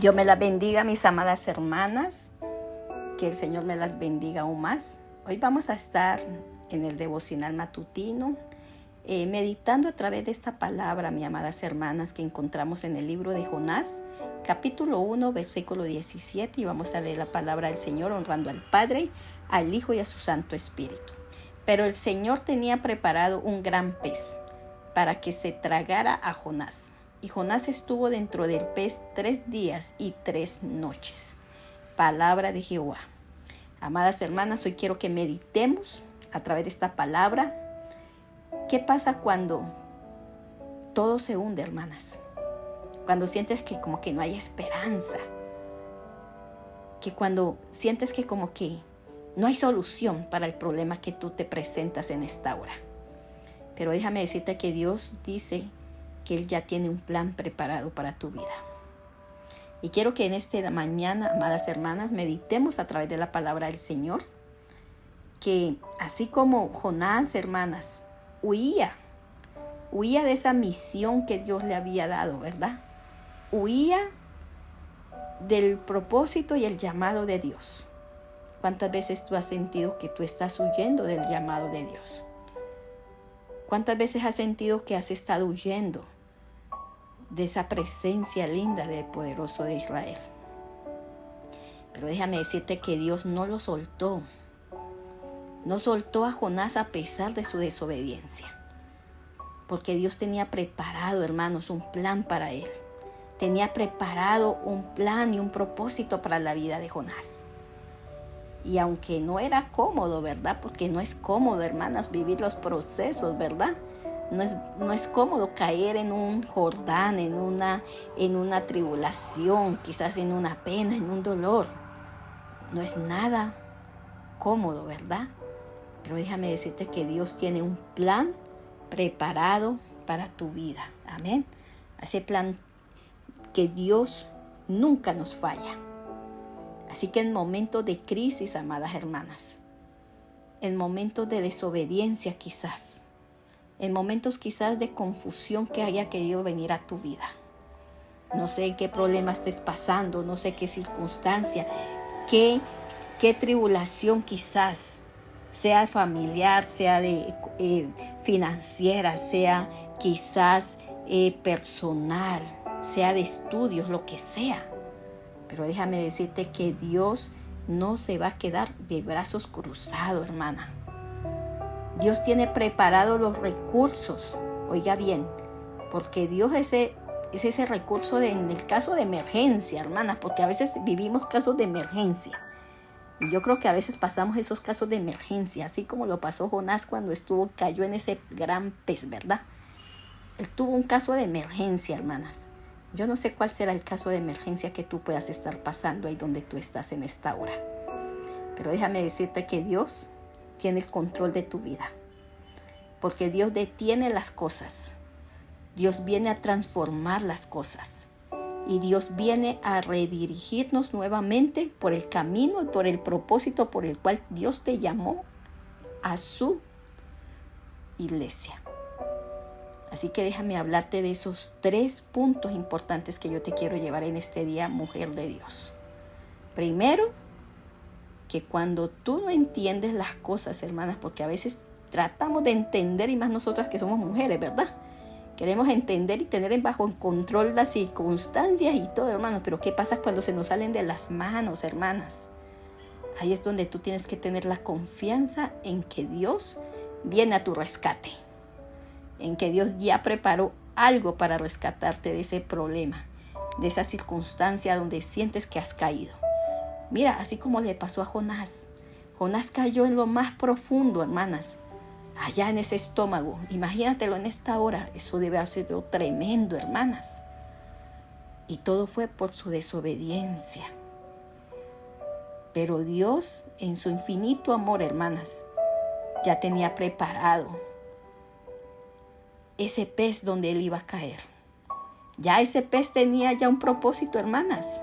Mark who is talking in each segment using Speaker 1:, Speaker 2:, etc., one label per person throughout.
Speaker 1: Dios me las bendiga, mis amadas hermanas. Que el Señor me las bendiga aún más. Hoy vamos a estar en el devocional matutino, meditando a través de esta palabra, mis amadas hermanas, que encontramos en el libro de Jonás, capítulo 1, versículo 17. Y vamos a leer la palabra del Señor honrando al Padre, al Hijo y a su Santo Espíritu. Pero el Señor tenía preparado un gran pez para que se tragara a Jonás. Y Jonás estuvo dentro del pez 3 días y 3 noches. Palabra de Jehová. Amadas hermanas, hoy quiero que meditemos a través de esta palabra. ¿Qué pasa cuando todo se hunde, hermanas? Cuando sientes que como que no hay esperanza. Que cuando sientes que como que no hay solución para el problema que tú te presentas en esta hora. Pero déjame decirte que Dios dice que Él ya tiene un plan preparado para tu vida. Y quiero que en esta mañana, amadas hermanas, meditemos a través de la palabra del Señor, que así como Jonás, hermanas, huía de esa misión que Dios le había dado, ¿verdad? Huía del propósito y el llamado de Dios. ¿Cuántas veces tú has sentido que tú estás huyendo del llamado de Dios? ¿Cuántas veces has sentido que has estado huyendo de esa presencia linda del poderoso de Israel? Pero déjame decirte que Dios no lo soltó. No soltó a Jonás a pesar de su desobediencia. Porque Dios tenía preparado, hermanos, un plan para él. Tenía preparado un plan y un propósito para la vida de Jonás. Y aunque no era cómodo, ¿verdad? Porque no es cómodo, hermanas, vivir los procesos, ¿verdad? No es cómodo caer en un Jordán, en una tribulación, quizás en una pena, en un dolor. No es nada cómodo, ¿verdad? Pero déjame decirte que Dios tiene un plan preparado para tu vida. Amén. Ese plan que Dios nunca nos falla. Así que en momentos de crisis, amadas hermanas, en momentos de desobediencia quizás, en momentos quizás de confusión que haya querido venir a tu vida. No sé en qué problema estés pasando, no sé qué circunstancia, qué tribulación quizás, sea familiar, sea de financiera, sea quizás personal, sea de estudios, lo que sea. Pero déjame decirte que Dios no se va a quedar de brazos cruzados, hermana. Dios tiene preparados los recursos, oiga bien, porque Dios es ese recurso en el caso de emergencia, hermanas, porque a veces vivimos casos de emergencia. Y yo creo que a veces pasamos esos casos de emergencia, así como lo pasó Jonás cuando cayó en ese gran pez, ¿verdad? Él tuvo un caso de emergencia, hermanas. Yo no sé cuál será el caso de emergencia que tú puedas estar pasando ahí donde tú estás en esta hora. Pero déjame decirte que Dios tiene el control de tu vida. Porque Dios detiene las cosas. Dios viene a transformar las cosas. Y Dios viene a redirigirnos nuevamente por el camino y por el propósito por el cual Dios te llamó a su iglesia. Así que déjame hablarte de esos 3 puntos importantes que yo te quiero llevar en este día, mujer de Dios. Primero, que cuando tú no entiendes las cosas, hermanas, porque a veces tratamos de entender, y más nosotras que somos mujeres, ¿verdad? Queremos entender y tener bajo control las circunstancias y todo, hermanos. Pero ¿qué pasa cuando se nos salen de las manos, hermanas? Ahí es donde tú tienes que tener la confianza en que Dios viene a tu rescate. En que Dios ya preparó algo para rescatarte de ese problema, de esa circunstancia donde sientes que has caído. Mira, así como le pasó a Jonás. Jonás cayó en lo más profundo, hermanas, allá en ese estómago. Imagínatelo en esta hora. Eso debe haber sido tremendo, hermanas. Y todo fue por su desobediencia. Pero Dios, en su infinito amor, hermanas, ya tenía preparado ese pez donde él iba a caer. Ya ese pez tenía ya un propósito, hermanas.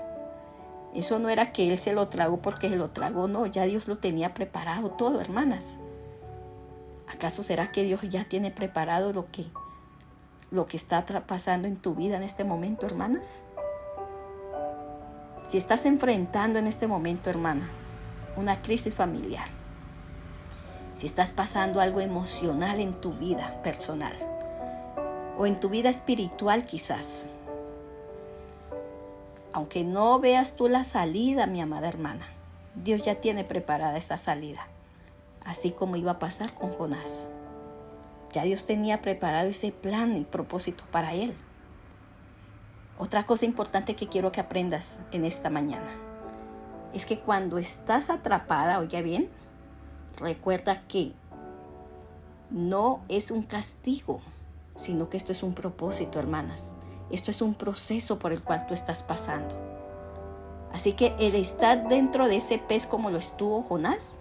Speaker 1: Eso no era que él se lo tragó porque se lo tragó, no. Ya Dios lo tenía preparado todo, hermanas. ¿Acaso será que Dios ya tiene preparado lo que está pasando en tu vida en este momento, hermanas? Si estás enfrentando en este momento, hermana, una crisis familiar, si estás pasando algo emocional en tu vida personal o en tu vida espiritual quizás, aunque no veas tú la salida, mi amada hermana, Dios ya tiene preparada esa salida, así como iba a pasar con Jonás. Ya Dios tenía preparado ese plan y propósito para él. Otra cosa importante que quiero que aprendas en esta mañana es que cuando estás atrapada, oiga bien, recuerda que no es un castigo, sino que esto es un propósito, hermanas. Esto es un proceso por el cual tú estás pasando. Así que el estar dentro de ese pez como lo estuvo Jonás,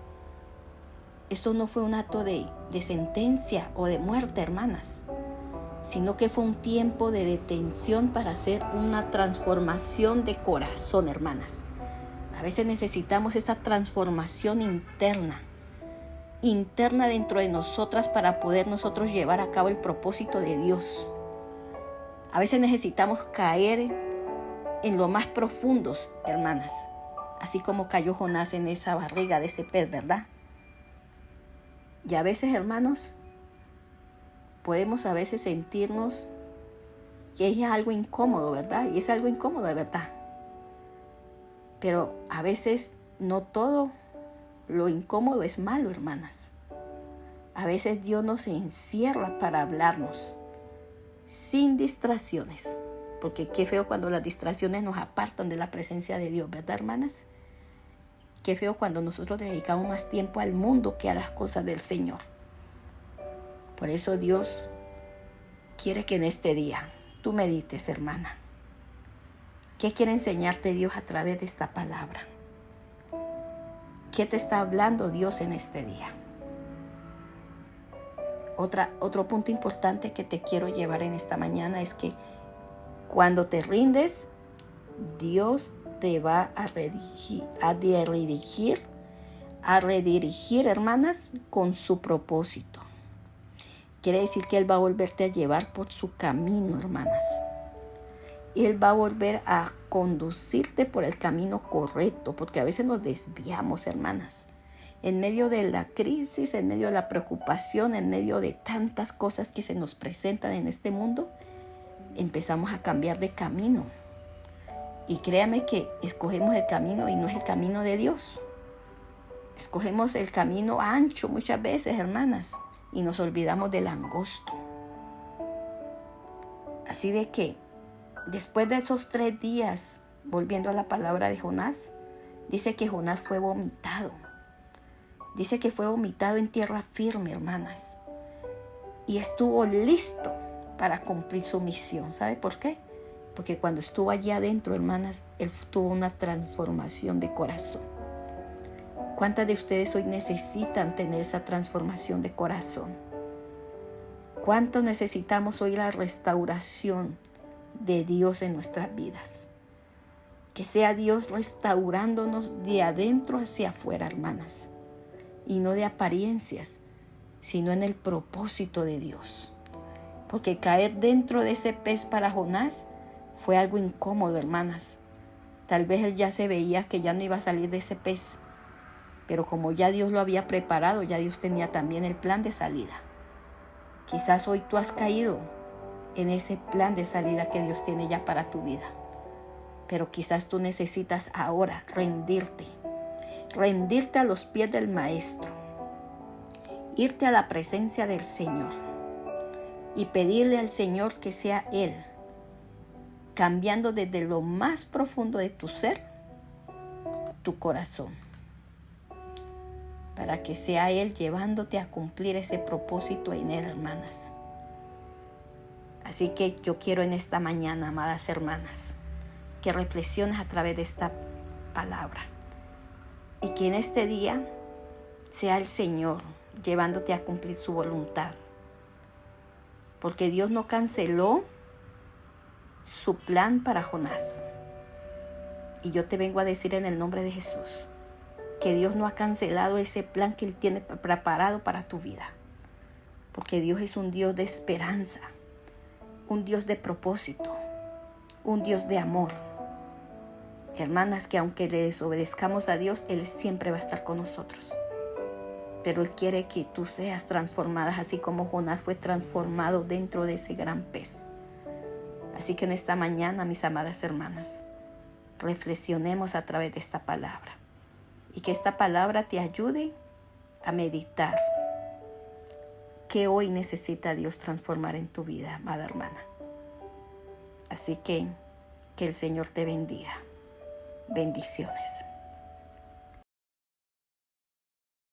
Speaker 1: esto no fue un acto de sentencia o de muerte, hermanas, sino que fue un tiempo de detención para hacer una transformación de corazón, hermanas. A veces necesitamos esa transformación interna dentro de nosotras para poder nosotros llevar a cabo el propósito de Dios. A veces necesitamos caer en lo más profundos, hermanas, así como cayó Jonás en esa barriga de ese pez, ¿verdad? Y a veces, hermanos, podemos a veces sentirnos que es algo incómodo, ¿verdad? Y es algo incómodo, de verdad. Pero a veces no todo lo incómodo es malo, hermanas. A veces Dios nos encierra para hablarnos sin distracciones. Porque qué feo cuando las distracciones nos apartan de la presencia de Dios, ¿verdad, hermanas? Qué feo cuando nosotros dedicamos más tiempo al mundo que a las cosas del Señor. Por eso Dios quiere que en este día tú medites, hermana. ¿Qué quiere enseñarte Dios a través de esta palabra? ¿Qué te está hablando Dios en este día? Otro punto importante que te quiero llevar en esta mañana es que cuando te rindes, Dios te va a redirigir, hermanas, con su propósito. Quiere decir que Él va a volverte a llevar por su camino, hermanas. Él va a volver a conducirte por el camino correcto, porque a veces nos desviamos, hermanas. En medio de la crisis, en medio de la preocupación, en medio de tantas cosas que se nos presentan en este mundo, empezamos a cambiar de camino. Y créame que escogemos el camino y no es el camino de Dios. Escogemos el camino ancho muchas veces, hermanas, y nos olvidamos del angosto. Así de que después de esos 3 días, volviendo a la palabra de Jonás, dice que Jonás fue vomitado. Dice que fue vomitado en tierra firme, hermanas. Y estuvo listo para cumplir su misión. ¿Sabe por qué? Porque cuando estuvo allá adentro, hermanas, él tuvo una transformación de corazón. ¿Cuántas de ustedes hoy necesitan tener esa transformación de corazón? ¿Cuánto necesitamos hoy la restauración de Dios en nuestras vidas? Que sea Dios restaurándonos de adentro hacia afuera, hermanas. Y no de apariencias, sino en el propósito de Dios. Porque caer dentro de ese pez para Jonás fue algo incómodo, hermanas. Tal vez él ya se veía que ya no iba a salir de ese pez. Pero como ya Dios lo había preparado, ya Dios tenía también el plan de salida. Quizás hoy tú has caído en ese plan de salida que Dios tiene ya para tu vida. Pero quizás tú necesitas ahora rendirte a los pies del Maestro, irte a la presencia del Señor y pedirle al Señor que sea Él, cambiando desde lo más profundo de tu ser, tu corazón, para que sea Él llevándote a cumplir ese propósito en Él, hermanas. Así que yo quiero en esta mañana, amadas hermanas, que reflexiones a través de esta palabra y que en este día sea el Señor llevándote a cumplir su voluntad. Porque Dios no canceló su plan para Jonás. Y yo te vengo a decir en el nombre de Jesús que Dios no ha cancelado ese plan que Él tiene preparado para tu vida. Porque Dios es un Dios de esperanza, un Dios de propósito, un Dios de amor. Hermanas, que aunque le desobedezcamos a Dios, Él siempre va a estar con nosotros. Pero Él quiere que tú seas transformada, así como Jonás fue transformado dentro de ese gran pez. Así que en esta mañana, mis amadas hermanas, reflexionemos a través de esta palabra. Y que esta palabra te ayude a meditar qué hoy necesita Dios transformar en tu vida, amada hermana. Así que el Señor te bendiga. Bendiciones.